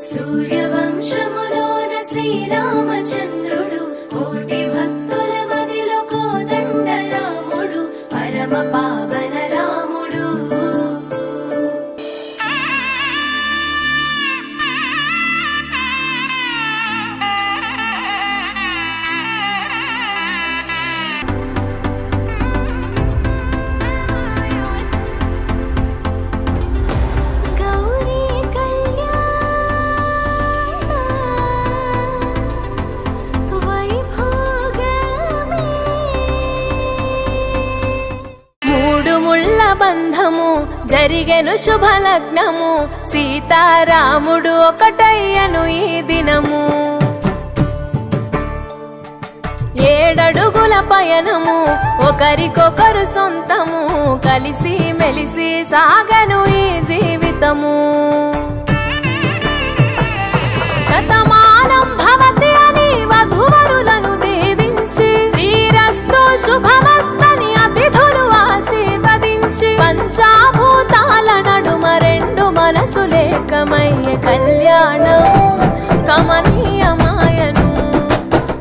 సూర్యవంశములోన శ్రీరామచంద్రుడు కోటి భక్తుల మదిలో కోదండ రాముడు పరమ పావన రాముడు. బంధము జరిగెను శుభలగ్నము, సీతారాముడు ఒకటయ్యను ఈ దినము. 7 అడుగుల పయనము, ఒకరికొకరు సొంతము, కలిసి మెలిసి సాగను ఈ జీవితము. శతమానం భవతి అని వధువరులను దీవించి, శ్రీరస్తు శుభమస్తని అతిథులు ఆశీర్వదించి, పంచాభూతాల నడుమ 2 మనసులేకమయ్యే కళ్యాణం కమనీయమాయను,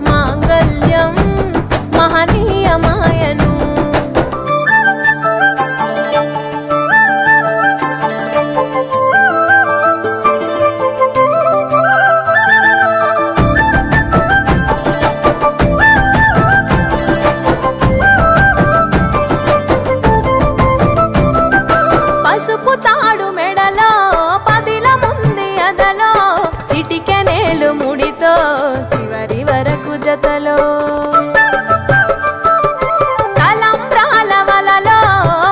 మాంగళ్యం మహనీయమాయను. పసుపు తాడు మెడలో, పదిల ముంది అదలో, చిటికెనేలు ముడితో చివరి వరకు జతలో. తలంబ్రాల వలలో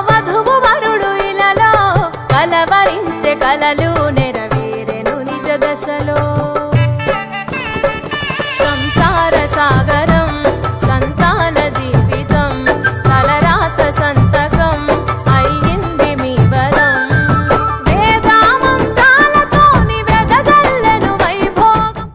వధువు వరుడు ఇలలో, కలవరించే కలలు నెరవేరెను నిజ దశలో. సంసార సాగరం సంతాన జీవితం, తలరాత సంతకం అయ్యింది మీ వరం. వేదామంత్రాలతోని వెదజల్లెను వైభోగం.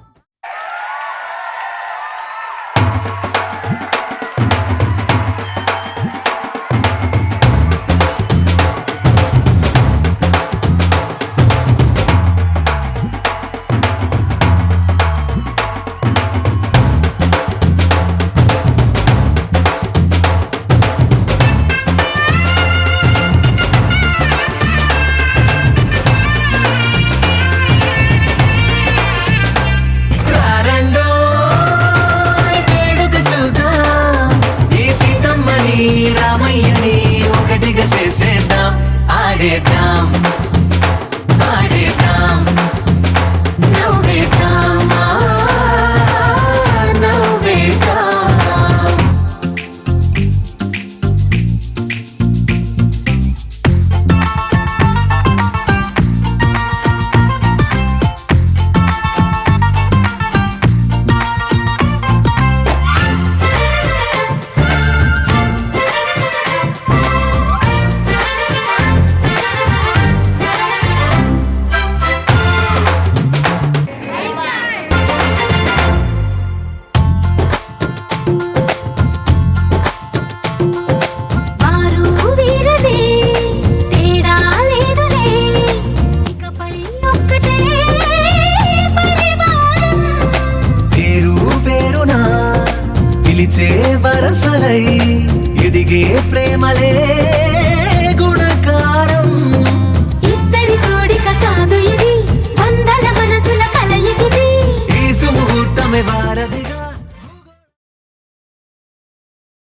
రామయ్యని ఒకటిగా చేసేద్దాం, ఆడేద్దాం ఆడేద్దాం, నవ్వేద్దాం నవ్వేద్దాం. వరసలై ఎదిగే ప్రేమలే